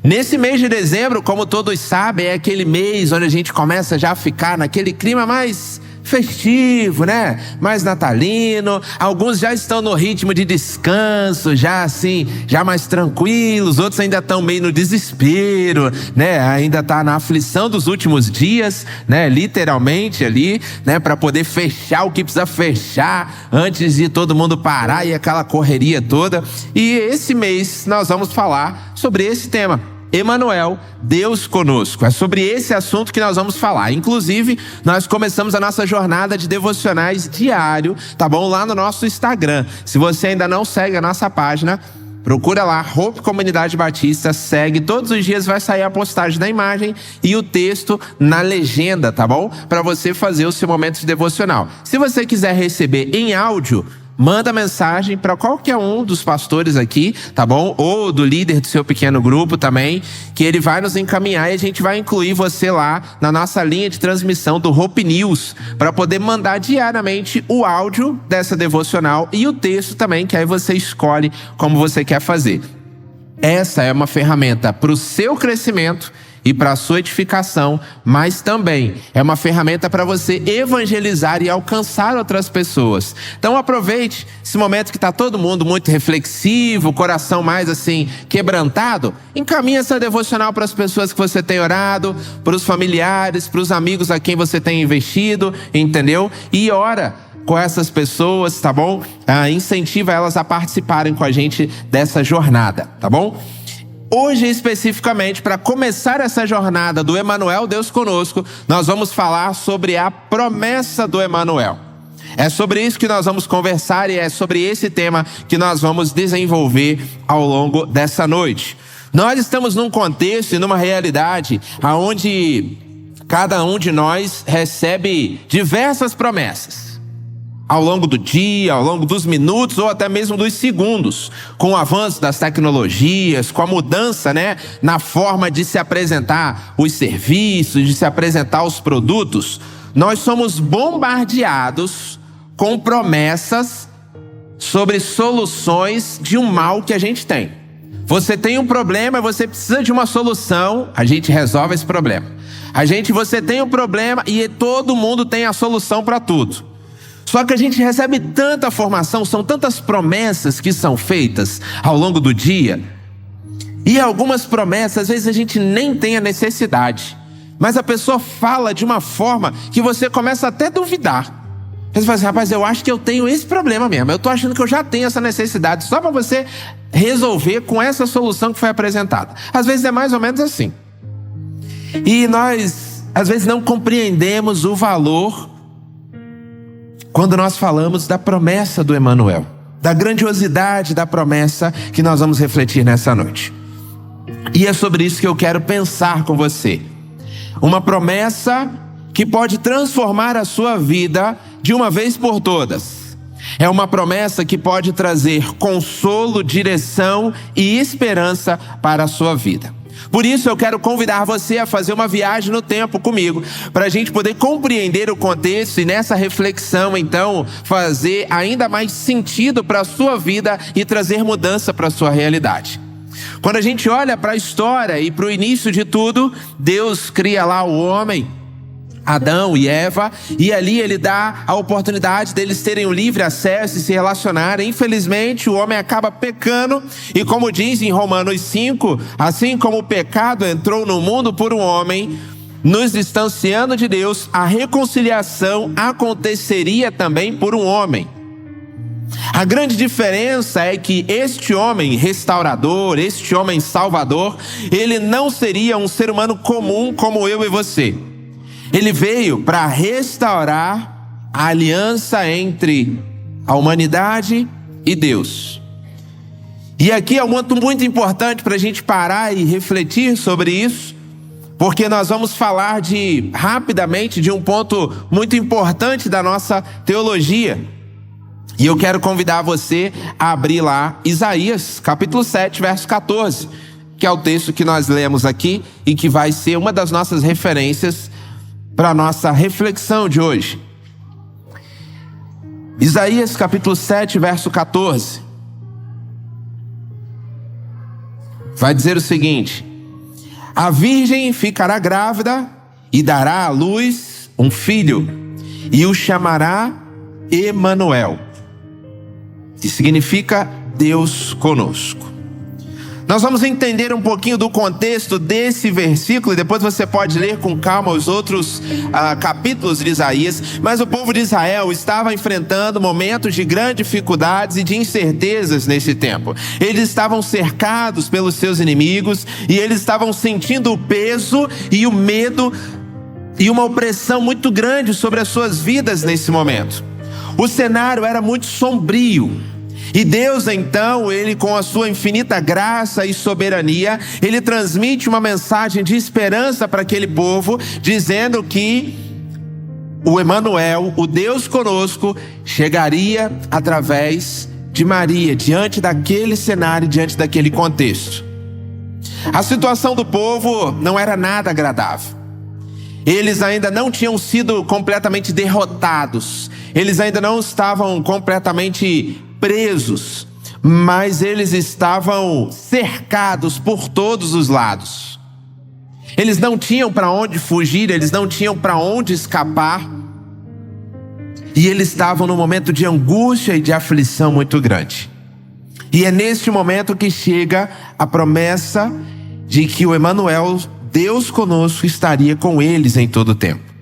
Nesse mês de dezembro, como todos sabem, é aquele mês onde a gente começa já a ficar naquele clima mais festivo, né? Mais natalino. Alguns já estão no ritmo de descanso, já assim, já mais tranquilos. Outros ainda estão meio no desespero, né? Ainda tá na aflição dos últimos dias, né? Literalmente ali, né? Para poder fechar o que precisa fechar antes de todo mundo parar e aquela correria toda. E esse mês nós vamos falar sobre esse tema. Emanuel, Deus conosco. É sobre esse assunto que nós vamos falar. Inclusive, nós começamos a nossa jornada de devocionais diário, tá bom? Lá no nosso Instagram. Se você ainda não segue a nossa página, procura lá, Hope Comunidade Batista, segue. Todos os dias vai sair a postagem da imagem e o texto na legenda, tá bom? Para você fazer o seu momento de devocional. Se você quiser receber em áudio, manda mensagem para qualquer um dos pastores aqui, tá bom? Ou do líder do seu pequeno grupo também, que ele vai nos encaminhar e a gente vai incluir você lá na nossa linha de transmissão do Hope News, para poder mandar diariamente o áudio dessa devocional e o texto também, que aí você escolhe como você quer fazer. Essa é uma ferramenta para o seu crescimento e para a sua edificação, mas também é uma ferramenta para você evangelizar e alcançar outras pessoas. Então aproveite esse momento que está todo mundo muito reflexivo, o coração mais assim quebrantado. Encaminhe essa devocional para as pessoas que você tem orado, para os familiares, para os amigos a quem você tem investido, entendeu? E ora com essas pessoas, tá bom? Incentiva elas a participarem com a gente dessa jornada, tá bom? Hoje, especificamente, para começar essa jornada do Emanuel, Deus conosco, nós vamos falar sobre a promessa do Emanuel. É sobre isso que nós vamos conversar e é sobre esse tema que nós vamos desenvolver ao longo dessa noite. Nós estamos num contexto e numa realidade onde cada um de nós recebe diversas promessas. Ao longo do dia, ao longo dos minutos ou até mesmo dos segundos, com o avanço das tecnologias, com a mudança, né, na forma de se apresentar os serviços, de se apresentar os produtos, nós somos bombardeados com promessas sobre soluções de um mal que a gente tem. Você tem um problema, você precisa de uma solução, a gente resolve esse problema. Você tem um problema e todo mundo tem a solução para tudo. Só que a gente recebe tanta formação, são tantas promessas que são feitas ao longo do dia. E algumas promessas, às vezes a gente nem tem a necessidade. Mas a pessoa fala de uma forma que você começa até a duvidar. Você fala assim, rapaz, eu acho que eu tenho esse problema mesmo. Eu estou achando que eu já tenho essa necessidade. Só para você resolver com essa solução que foi apresentada. Às vezes é mais ou menos assim. E nós, às vezes, não compreendemos o valor quando nós falamos da promessa do Emanuel, da grandiosidade da promessa que nós vamos refletir nessa noite. E é sobre isso que eu quero pensar com você. Uma promessa que pode transformar a sua vida de uma vez por todas. É uma promessa que pode trazer consolo, direção e esperança para a sua vida. Por isso eu quero convidar você a fazer uma viagem no tempo comigo, para a gente poder compreender o contexto e nessa reflexão então fazer ainda mais sentido para a sua vida e trazer mudança para a sua realidade. Quando a gente olha para a história e para o início de tudo, Deus cria lá o homem, Adão e Eva, e ali ele dá a oportunidade deles terem um livre acesso e se relacionarem. Infelizmente o homem acaba pecando, e como diz em Romanos 5, assim como o pecado entrou no mundo por um homem, nos distanciando de Deus, a reconciliação aconteceria também por um homem. A grande diferença é que este homem restaurador, este homem salvador, ele não seria um ser humano comum como eu e você. Ele veio para restaurar a aliança entre a humanidade e Deus. E aqui é um ponto muito importante para a gente parar e refletir sobre isso, porque nós vamos falar rapidamente de um ponto muito importante da nossa teologia. E eu quero convidar você a abrir lá Isaías, capítulo 7, verso 14, que é o texto que nós lemos aqui e que vai ser uma das nossas referências para a nossa reflexão de hoje. Isaías capítulo 7, verso 14. Vai dizer o seguinte: A virgem ficará grávida e dará à luz um filho, e o chamará Emanuel, que significa Deus conosco. Nós vamos entender um pouquinho do contexto desse versículo, e depois você pode ler com calma os outros capítulos de Isaías. Mas o povo de Israel estava enfrentando momentos de grandes dificuldades e de incertezas nesse tempo. Eles estavam cercados pelos seus inimigos, e eles estavam sentindo o peso e o medo e uma opressão muito grande sobre as suas vidas nesse momento. O cenário era muito sombrio. E Deus então, Ele com a sua infinita graça e soberania, Ele transmite uma mensagem de esperança para aquele povo, dizendo que o Emanuel, o Deus conosco, chegaria através de Maria, diante daquele cenário, diante daquele contexto. A situação do povo não era nada agradável. Eles ainda não tinham sido completamente derrotados, eles ainda não estavam completamente presos, mas eles estavam cercados por todos os lados. Eles não tinham para onde fugir, eles não tinham para onde escapar, e eles estavam num momento de angústia e de aflição muito grande. E é neste momento que chega a promessa de que o Emanuel, Deus conosco, estaria com eles em todo o tempo.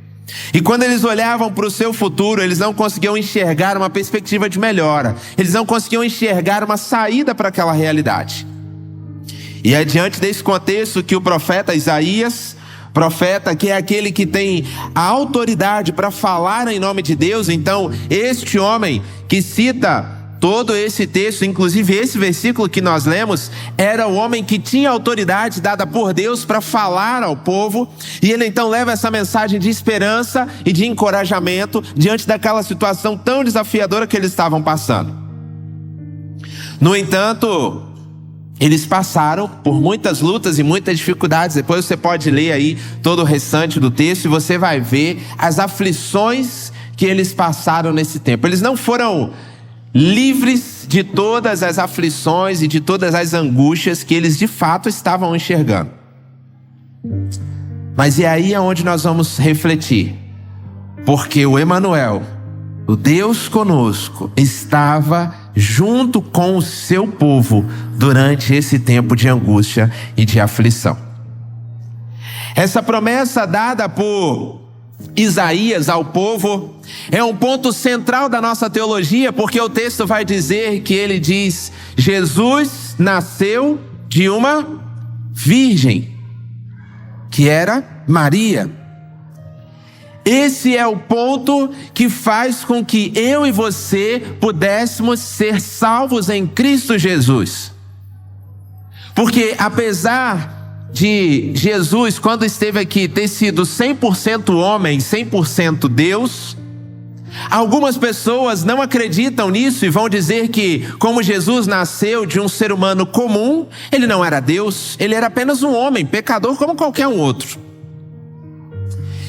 E quando eles olhavam para o seu futuro, eles não conseguiam enxergar uma perspectiva de melhora. Eles não conseguiam enxergar uma saída para aquela realidade. E é diante desse contexto que o profeta Isaías, profeta que é aquele que tem a autoridade para falar em nome de Deus, então este homem que cita todo esse texto, inclusive esse versículo que nós lemos, era o homem que tinha autoridade dada por Deus para falar ao povo. E ele então leva essa mensagem de esperança e de encorajamento diante daquela situação tão desafiadora que eles estavam passando. No entanto, eles passaram por muitas lutas e muitas dificuldades. Depois você pode ler aí todo o restante do texto e você vai ver as aflições que eles passaram nesse tempo. Eles não foram livres de todas as aflições e de todas as angústias que eles de fato estavam enxergando. Mas é aí onde nós vamos refletir, porque o Emanuel, o Deus conosco, estava junto com o seu povo durante esse tempo de angústia e de aflição. Essa promessa dada por Isaías ao povo é um ponto central da nossa teologia, porque o texto vai dizer que ele diz: Jesus nasceu de uma virgem, que era Maria. Esse é o ponto que faz com que eu e você pudéssemos ser salvos em Cristo Jesus. Porque apesar de Jesus, quando esteve aqui, ter sido 100% homem, 100% Deus, algumas pessoas não acreditam nisso e vão dizer que, como Jesus nasceu de um ser humano comum, ele não era Deus, ele era apenas um homem, pecador como qualquer um outro.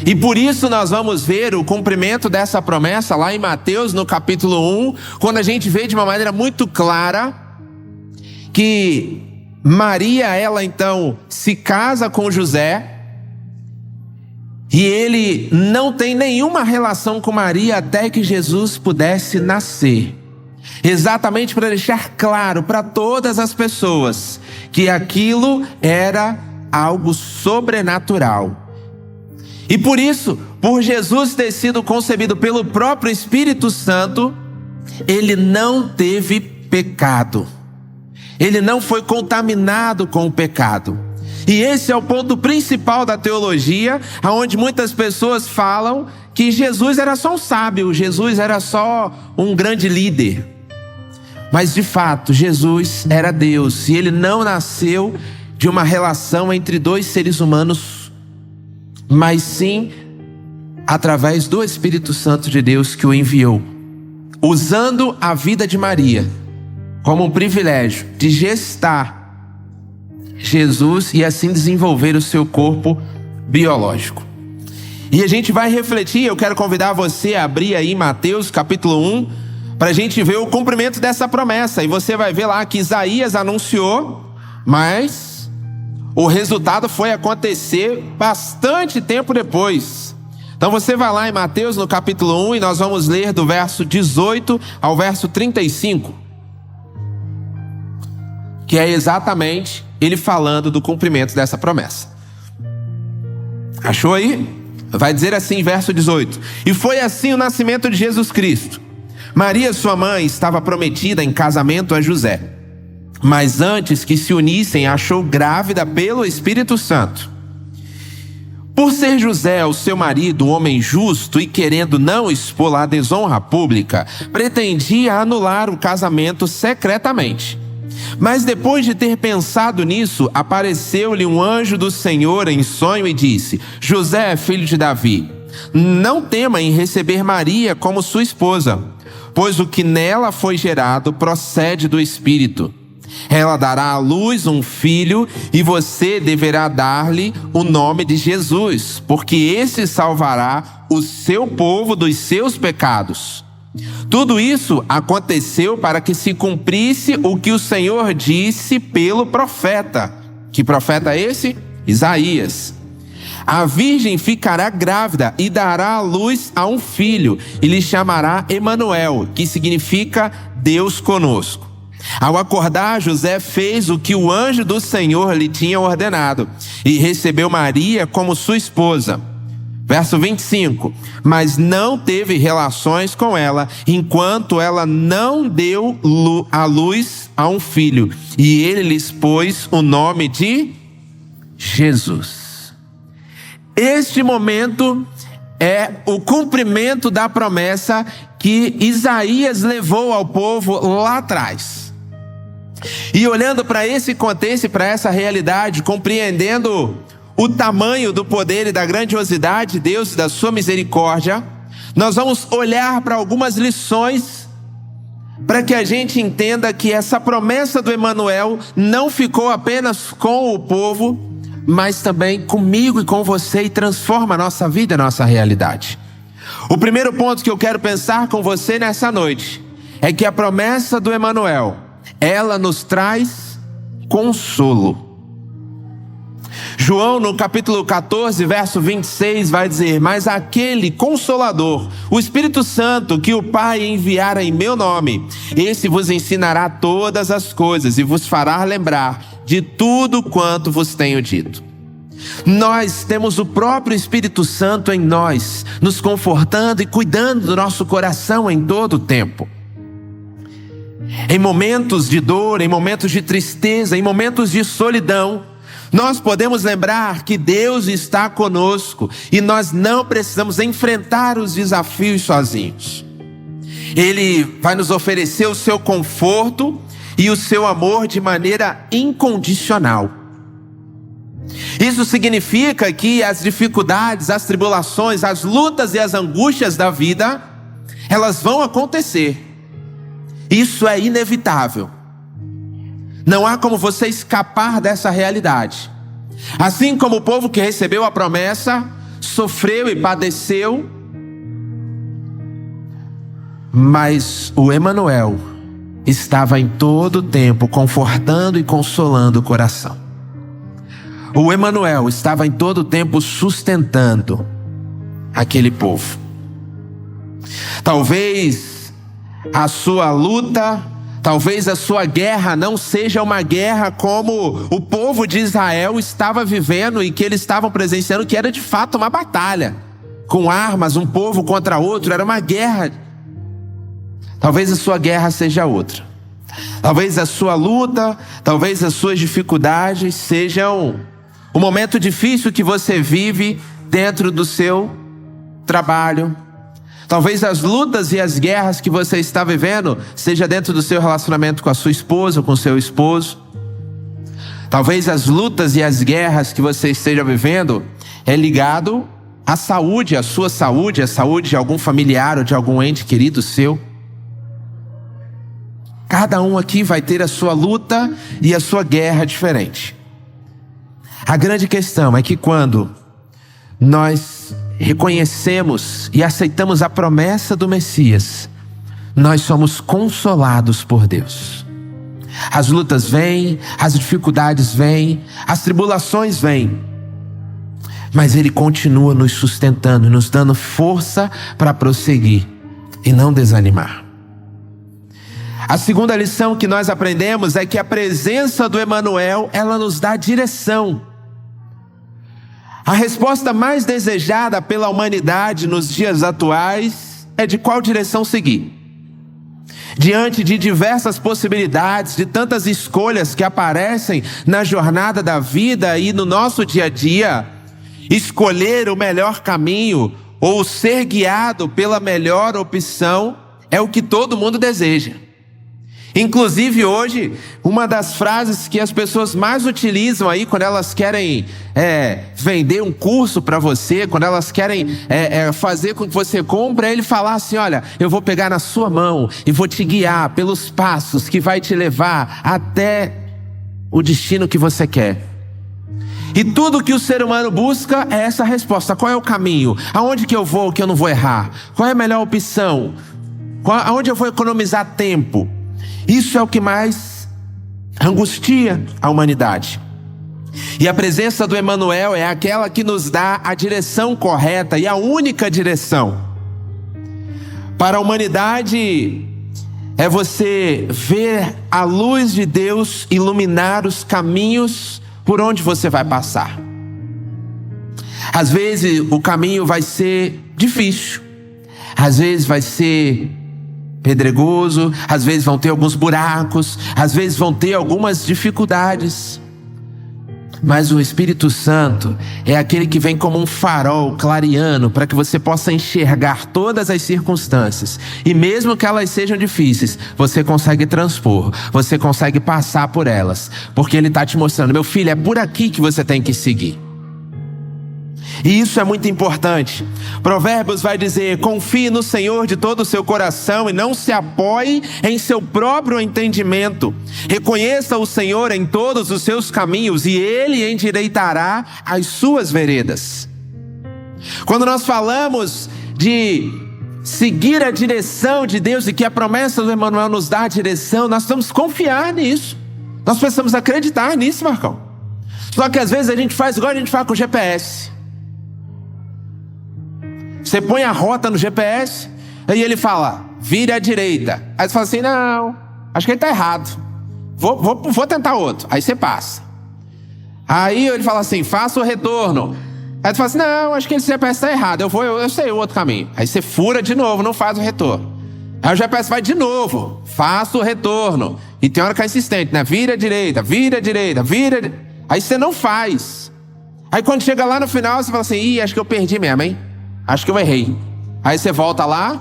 E por isso nós vamos ver o cumprimento dessa promessa lá em Mateus, no capítulo 1, quando a gente vê de uma maneira muito clara que Maria, ela então se casa com José, e ele não tem nenhuma relação com Maria até que Jesus pudesse nascer. Exatamente para deixar claro para todas as pessoas que aquilo era algo sobrenatural. E por isso, por Jesus ter sido concebido pelo próprio Espírito Santo, ele não teve pecado. Ele não foi contaminado com o pecado. E esse é o ponto principal da teologia, onde muitas pessoas falam que Jesus era só um sábio, Jesus era só um grande líder. Mas de fato, Jesus era Deus, e ele não nasceu de uma relação entre dois seres humanos, mas sim através do Espírito Santo de Deus que o enviou, usando a vida de Maria como um privilégio de gestar Jesus e assim desenvolver o seu corpo biológico. E a gente vai refletir, eu quero convidar você a abrir aí Mateus capítulo 1, para a gente ver o cumprimento dessa promessa. E você vai ver lá que Isaías anunciou, mas o resultado foi acontecer bastante tempo depois. Então você vai lá em Mateus no capítulo 1 e nós vamos ler do verso 18 ao verso 35. Que é exatamente ele falando do cumprimento dessa promessa. Achou aí? Vai dizer assim, verso 18: E foi assim o nascimento de Jesus Cristo. Maria, sua mãe, estava prometida em casamento a José. Mas antes que se unissem, achou grávida pelo Espírito Santo. Por ser José, o seu marido, um homem justo e querendo não expor a desonra pública, pretendia anular o casamento secretamente. Mas depois de ter pensado nisso, apareceu-lhe um anjo do Senhor em sonho e disse: José, filho de Davi, não tema em receber Maria como sua esposa, pois o que nela foi gerado procede do Espírito. Ela dará à luz um filho e você deverá dar-lhe o nome de Jesus, porque esse salvará o seu povo dos seus pecados. Tudo isso aconteceu para que se cumprisse o que o Senhor disse pelo profeta. Que profeta é esse? Isaías. A virgem ficará grávida e dará à luz a um filho e lhe chamará Emanuel, que significa Deus conosco. Ao acordar, José fez o que o anjo do Senhor lhe tinha ordenado e recebeu Maria como sua esposa. Verso 25: Mas não teve relações com ela, enquanto ela não deu à luz a um filho, e ele lhes pôs o nome de Jesus. Este momento é o cumprimento da promessa que Isaías levou ao povo lá atrás. E olhando para esse contexto e para essa realidade, compreendendo o tamanho do poder e da grandiosidade de Deus e da sua misericórdia, nós vamos olhar para algumas lições para que a gente entenda que essa promessa do Emanuel não ficou apenas com o povo, mas também comigo e com você, e transforma a nossa vida, a nossa realidade. O primeiro ponto que eu quero pensar com você nessa noite é que a promessa do Emanuel, ela nos traz consolo. João, no capítulo 14, verso 26, vai dizer: Mas aquele Consolador, o Espírito Santo, que o Pai enviara em meu nome, esse vos ensinará todas as coisas e vos fará lembrar de tudo quanto vos tenho dito. Nós temos o próprio Espírito Santo em nós, nos confortando e cuidando do nosso coração em todo o tempo. Em momentos de dor, em momentos de tristeza, em momentos de solidão, nós podemos lembrar que Deus está conosco e nós não precisamos enfrentar os desafios sozinhos. Ele vai nos oferecer o seu conforto e o seu amor de maneira incondicional. Isso significa que as dificuldades, as tribulações, as lutas e as angústias da vida, elas vão acontecer. Isso é inevitável. Não há como você escapar dessa realidade. Assim como o povo que recebeu a promessa sofreu e padeceu, mas o Emanuel estava em todo o tempo confortando e consolando o coração. O Emanuel estava em todo o tempo sustentando aquele povo. Talvez a sua luta, talvez a sua guerra não seja uma guerra como o povo de Israel estava vivendo e que eles estavam presenciando, que era de fato uma batalha, com armas, um povo contra outro, era uma guerra. Talvez a sua guerra seja outra. Talvez a sua luta, talvez as suas dificuldades sejam o momento difícil que você vive dentro do seu trabalho. Talvez as lutas e as guerras que você está vivendo seja dentro do seu relacionamento com a sua esposa ou com o seu esposo. Talvez as lutas e as guerras que você esteja vivendo é ligado à saúde, à sua saúde, à saúde de algum familiar ou de algum ente querido seu. Cada um aqui vai ter a sua luta e a sua guerra diferente. A grande questão é que quando nós reconhecemos e aceitamos a promessa do Messias, nós somos consolados por Deus. As lutas vêm, as dificuldades vêm, as tribulações vêm. Mas Ele continua nos sustentando, nos dando força para prosseguir e não desanimar. A segunda lição que nós aprendemos é que a presença do Emanuel, ela nos dá direção. A resposta mais desejada pela humanidade nos dias atuais é de qual direção seguir. Diante de diversas possibilidades, de tantas escolhas que aparecem na jornada da vida e no nosso dia a dia, escolher o melhor caminho ou ser guiado pela melhor opção é o que todo mundo deseja. Inclusive hoje, uma das frases que as pessoas mais utilizam aí quando elas querem vender um curso para você, quando elas querem fazer com que você compre, é ele falar assim: olha, eu vou pegar na sua mão e vou te guiar pelos passos que vai te levar até o destino que você quer. E tudo que o ser humano busca é essa resposta: qual é o caminho? Aonde que eu vou que eu não vou errar? Qual é a melhor opção? Aonde eu vou economizar tempo? Isso é o que mais angustia a humanidade. E a presença do Emanuel é aquela que nos dá a direção correta e a única direção. Para a humanidade é você ver a luz de Deus iluminar os caminhos por onde você vai passar. Às vezes o caminho vai ser difícil, às vezes vai ser pedregoso, às vezes vão ter alguns buracos, às vezes vão ter algumas dificuldades. Mas o Espírito Santo é aquele que vem como um farol clareando para que você possa enxergar todas as circunstâncias. E mesmo que elas sejam difíceis, você consegue transpor, você consegue passar por elas. Porque Ele está te mostrando: meu filho, é por aqui que você tem que seguir. E isso é muito importante. Provérbios vai dizer: confie no Senhor de todo o seu coração e não se apoie em seu próprio entendimento. Reconheça o Senhor em todos os seus caminhos e Ele endireitará as suas veredas. Quando nós falamos de seguir a direção de Deus e que a promessa do Emanuel nos dá a direção, nós precisamos confiar nisso. Nós precisamos acreditar nisso, Marcão. Só que às vezes a gente faz igual a gente faz com o GPS. Você põe a rota no GPS, aí ele fala: vire à direita. Aí você fala assim: não, acho que ele está errado, vou tentar outro. Aí você passa. Aí ele fala assim: faça o retorno. Aí você fala assim: não, acho que esse GPS está errado, eu sei o outro caminho. Aí você fura de novo, não faz o retorno. Aí o GPS vai de novo: faça o retorno. E tem hora que é insistente, né? Vira à direita, vira à direita, vira. Aí você não faz. Aí quando chega lá no final, você fala assim: ih, acho que eu perdi mesmo, hein? Acho que eu errei. Aí você volta lá,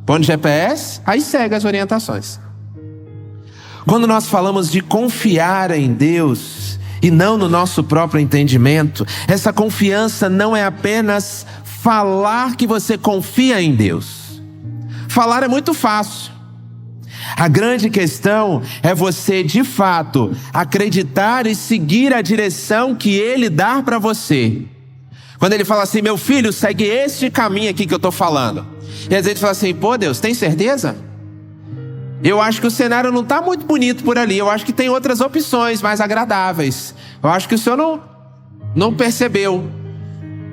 põe no GPS, aí segue as orientações. Quando nós falamos de confiar em Deus e não no nosso próprio entendimento, essa confiança não é apenas falar que você confia em Deus. Falar é muito fácil. A grande questão é você, de fato, acreditar e seguir a direção que Ele dá para você. Quando Ele fala assim: meu filho, segue este caminho aqui que eu estou falando. E às vezes fala assim: pô, Deus, tem certeza? Eu acho que o cenário não está muito bonito por ali. Eu acho que tem outras opções mais agradáveis. Eu acho que o senhor não percebeu.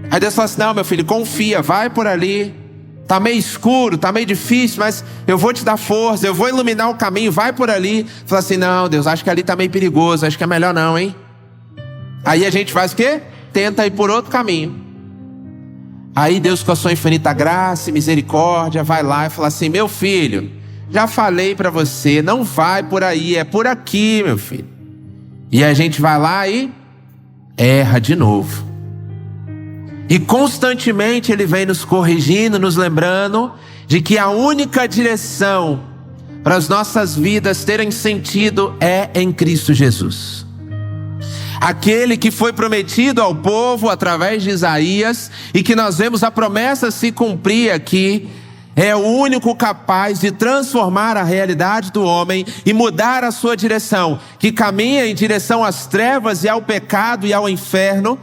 Aí Deus fala assim: não, meu filho, confia, vai por ali. Está meio escuro, está meio difícil, mas eu vou te dar força, eu vou iluminar o caminho, vai por ali. Fala assim: não, Deus, acho que ali está meio perigoso, acho que é melhor não, hein? Aí a gente faz o quê? Tenta ir por outro caminho. Aí Deus, com a sua infinita graça e misericórdia, vai lá e fala assim: meu filho, já falei para você, não vai por aí, é por aqui, meu filho. E a gente vai lá e erra de novo. E constantemente Ele vem nos corrigindo, nos lembrando de que a única direção para as nossas vidas terem sentido é em Cristo Jesus. Aquele que foi prometido ao povo através de Isaías e que nós vemos a promessa se cumprir aqui, é o único capaz de transformar a realidade do homem e mudar a sua direção, que caminha em direção às trevas e ao pecado e ao inferno.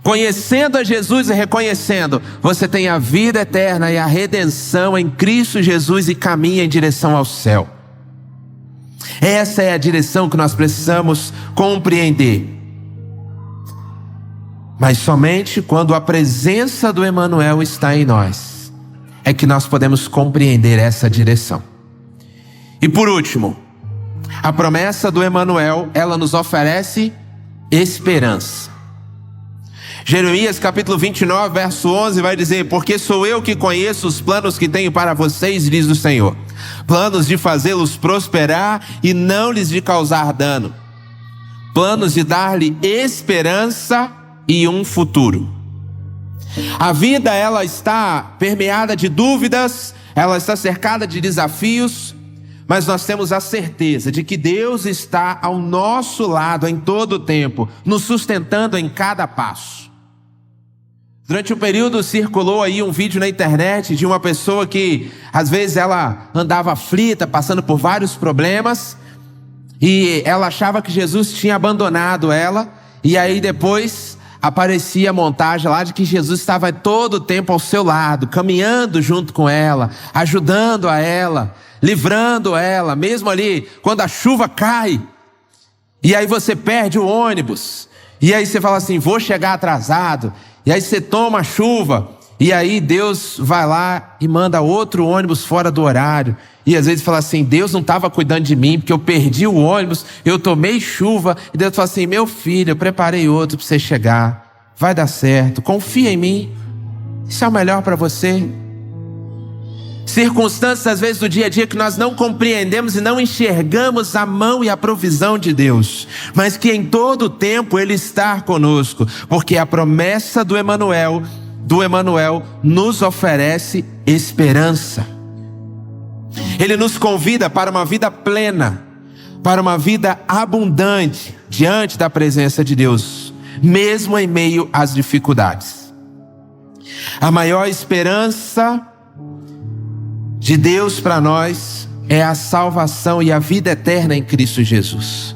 Conhecendo a Jesus e reconhecendo, você tem a vida eterna e a redenção em Cristo Jesus e caminha em direção ao céu. Essa é a direção que nós precisamos compreender. Mas somente quando a presença do Emanuel está em nós, é que nós podemos compreender essa direção. E por último, a promessa do Emanuel, ela nos oferece esperança. Jeremias capítulo 29, verso 11 vai dizer: porque sou eu que conheço os planos que tenho para vocês, diz o Senhor, planos de fazê-los prosperar e não lhes de causar dano, planos de dar-lhe esperança e um futuro. A vida, ela está permeada de dúvidas, ela está cercada de desafios, mas nós temos a certeza de que Deus está ao nosso lado em todo o tempo, nos sustentando em cada passo. Durante um período circulou aí um vídeo na internet de uma pessoa que às vezes ela andava aflita, passando por vários problemas, e ela achava que Jesus tinha abandonado ela, e aí depois aparecia a montagem lá de que Jesus estava todo o tempo ao seu lado, caminhando junto com ela, ajudando a ela, livrando ela, mesmo ali quando a chuva cai, e aí você perde o ônibus, e aí você fala assim, vou chegar atrasado, e aí você toma a chuva, e aí Deus vai lá e manda outro ônibus fora do horário, e às vezes fala assim, Deus não estava cuidando de mim, porque eu perdi o ônibus, eu tomei chuva, e Deus fala assim, meu filho, eu preparei outro para você chegar, vai dar certo, confia em mim, isso é o melhor para você. Circunstâncias às vezes do dia a dia que nós não compreendemos e não enxergamos a mão e a provisão de Deus, mas que em todo o tempo Ele está conosco, porque a promessa do Emanuel nos oferece esperança. Ele nos convida para uma vida plena, para uma vida abundante diante da presença de Deus, mesmo em meio às dificuldades. A maior esperança de Deus para nós é a salvação e a vida eterna em Cristo Jesus.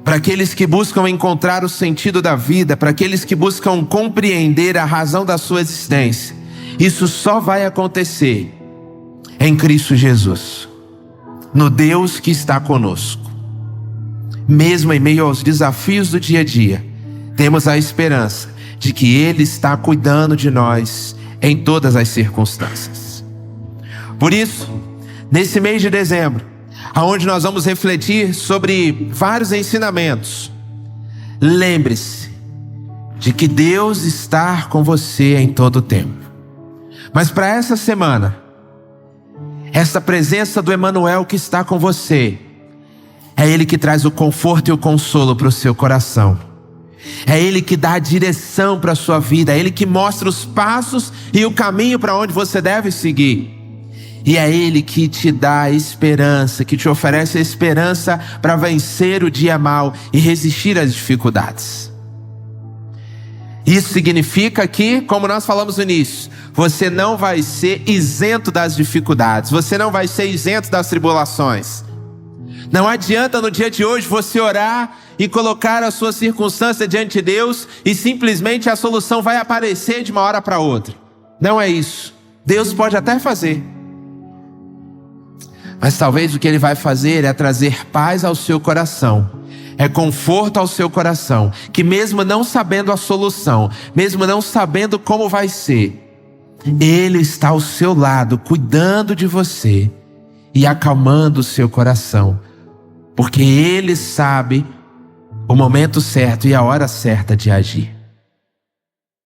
Para aqueles que buscam encontrar o sentido da vida, para aqueles que buscam compreender a razão da sua existência, isso só vai acontecer em Cristo Jesus, no Deus que está conosco. Mesmo em meio aos desafios do dia a dia, temos a esperança de que Ele está cuidando de nós em todas as circunstâncias. Por isso, nesse mês de dezembro, aonde nós vamos refletir sobre vários ensinamentos, lembre-se de que Deus está com você em todo o tempo. Mas para essa semana, essa presença do Emanuel que está com você, é Ele que traz o conforto e o consolo para o seu coração. É Ele que dá a direção para a sua vida, é Ele que mostra os passos e o caminho para onde você deve seguir. E é Ele que te dá esperança, que te oferece a esperança para vencer o dia mau e resistir às dificuldades. Isso significa que, como nós falamos no início, você não vai ser isento das dificuldades, você não vai ser isento das tribulações. Não adianta no dia de hoje você orar e colocar a sua circunstância diante de Deus e simplesmente a solução vai aparecer de uma hora para outra. Não é isso. Deus pode até fazer, mas talvez o que Ele vai fazer é trazer paz ao seu coração, é conforto ao seu coração, que mesmo não sabendo a solução, mesmo não sabendo como vai ser, Ele está ao seu lado, cuidando de você e acalmando o seu coração, porque Ele sabe o momento certo e a hora certa de agir.